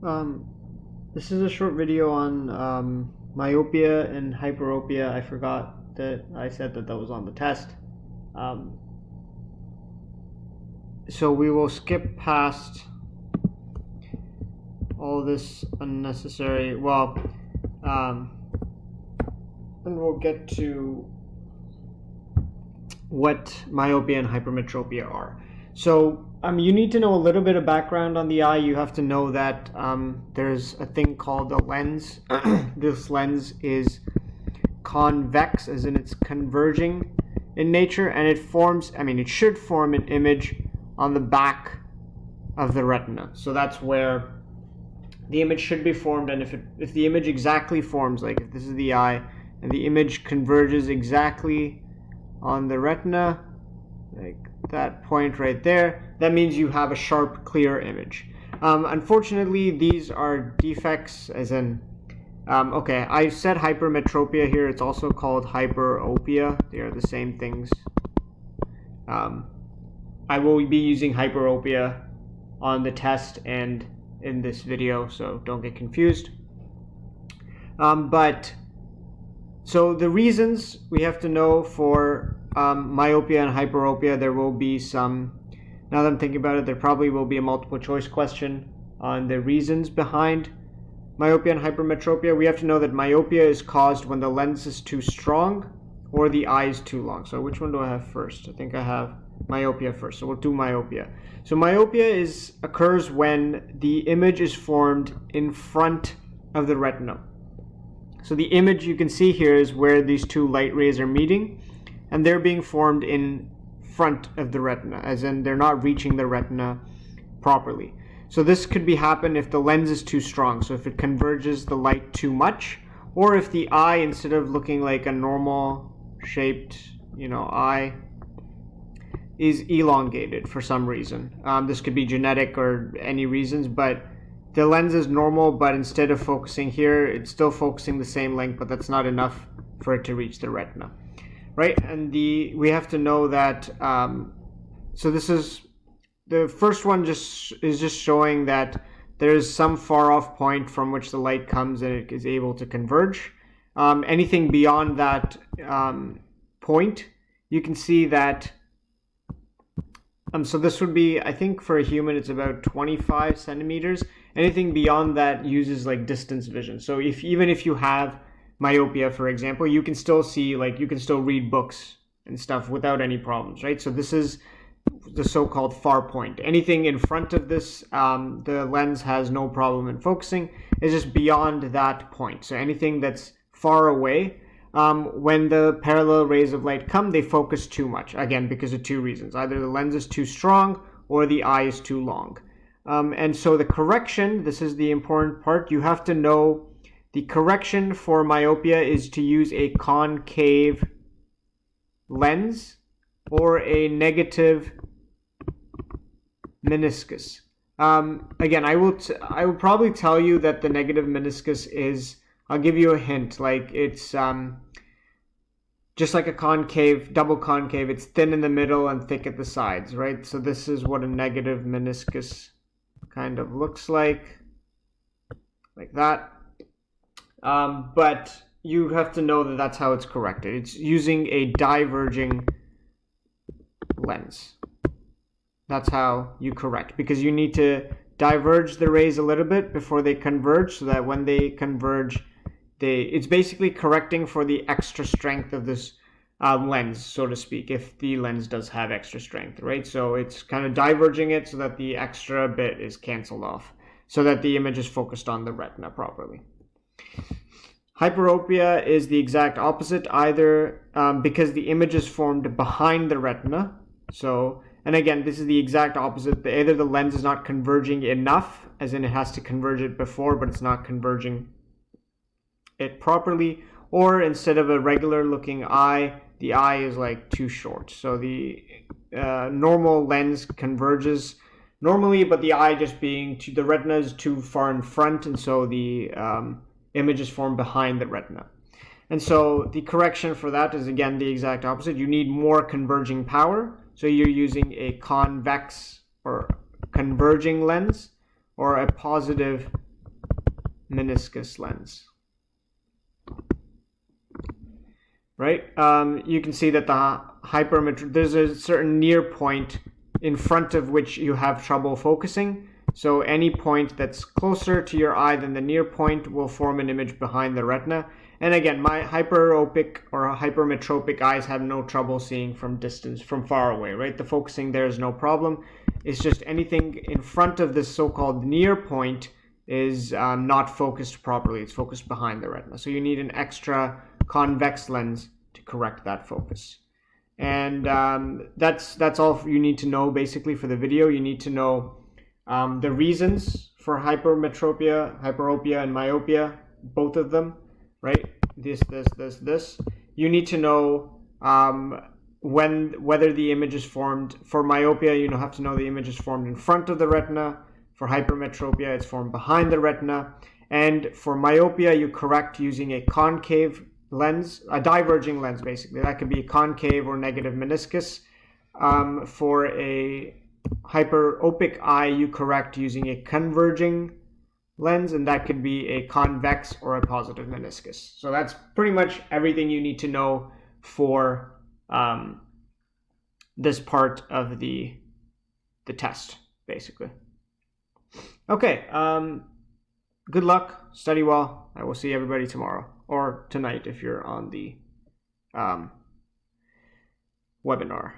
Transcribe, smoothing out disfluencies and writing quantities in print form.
This is a short video on myopia and hyperopia. I forgot that I said that was on the test. Um, so we will skip past all this unnecessary, and we'll get to what myopia and hypermetropia are. So you need to know a little bit of background on the eye. You have to know that there's a thing called a lens. This lens is convex, as in it's converging in nature, and it should form an image on the back of the retina. So that's where the image should be formed, and if the image exactly forms, like if this is the eye, and the image converges exactly on the retina, like that point right there, that means you have a sharp, clear image. Unfortunately, these are defects, as in, I said hypermetropia here. It's also called hyperopia. They are the same things. I will be using hyperopia on the test and in this video, so don't get confused. So the reasons we have to know for myopia and hyperopia, there will be some, now that I'm thinking about it, there probably will be a multiple choice question on the reasons behind myopia and hypermetropia. We have to know that myopia is caused when the lens is too strong or the eye is too long. So which one do I have first? I think I have myopia first, so we'll do myopia. So myopia occurs when the image is formed in front of the retina. So the image you can see here is where these two light rays are meeting, and they're being formed in front of the retina, as in they're not reaching the retina properly. So this could happen if the lens is too strong, so if it converges the light too much, or if the eye, instead of looking like a normal shaped eye, is elongated for some reason. This could be genetic or any reasons, but the lens is normal, but instead of focusing here, it's still focusing the same length, but that's not enough for it to reach the retina, right? And we have to know that, so this is, the first one is just showing that there's some far off point from which the light comes and it is able to converge. Anything beyond that point, you can see that, so this would be, I think for a human, it's about 25 centimeters. Anything beyond that uses like distance vision. So even if you have myopia, for example, you can still see, you can still read books and stuff without any problems, right? So this is the so-called far point. Anything in front of this, the lens has no problem in focusing. It's just beyond that point. So anything that's far away, when the parallel rays of light come, they focus too much, again, because of two reasons. Either the lens is too strong or the eye is too long. And so the correction, this is the important part, you have to know the correction for myopia is to use a concave lens or a negative meniscus. Again, I will probably tell you that the negative meniscus is, I'll give you a hint, like it's just like a concave, double concave, it's thin in the middle and thick at the sides, right? So this is what a negative meniscus kind of looks like that. But you have to know that that's how it's corrected. It's using a diverging lens. That's how you correct, because you need to diverge the rays a little bit before they converge, so that when they converge, it's basically correcting for the extra strength of this lens, so to speak, if the lens does have extra strength, right? So it's kind of diverging it so that the extra bit is canceled off, so that the image is focused on the retina properly. Hyperopia is the exact opposite, either because the image is formed behind the retina. So, and again, this is the exact opposite. Either the lens is not converging enough, as in it has to converge it before, but it's not converging it properly, or instead of a regular looking eye, the eye is like too short. So the normal lens converges normally, but the eye just being the retina is too far in front, and so the image is formed behind the retina. And so the correction for that is, again, the exact opposite. You need more converging power. So you're using a convex or converging lens or a positive meniscus lens. Right? You can see that there's a certain near point in front of which you have trouble focusing. So any point that's closer to your eye than the near point will form an image behind the retina. And again, my hyperopic or hypermetropic eyes have no trouble seeing from distance, from far away, right? The focusing there is no problem. It's just anything in front of this so-called near point is not focused properly. It's focused behind the retina. So you need an extra convex lens to correct that focus. And that's all you need to know basically for the video. You need to know the reasons for hyperopia, and myopia, both of them, right? This. You need to know whether the image is formed. For myopia, you have to know the image is formed in front of the retina. For hypermetropia, it's formed behind the retina. And for myopia, you correct using a concave lens, a diverging lens, basically. That could be a concave or negative meniscus. For a hyperopic eye, you correct using a converging lens, and that could be a convex or a positive meniscus. So that's pretty much everything you need to know for this part of the test, basically. Okay, good luck, study well. I will see everybody tomorrow, or tonight if you're on the webinar.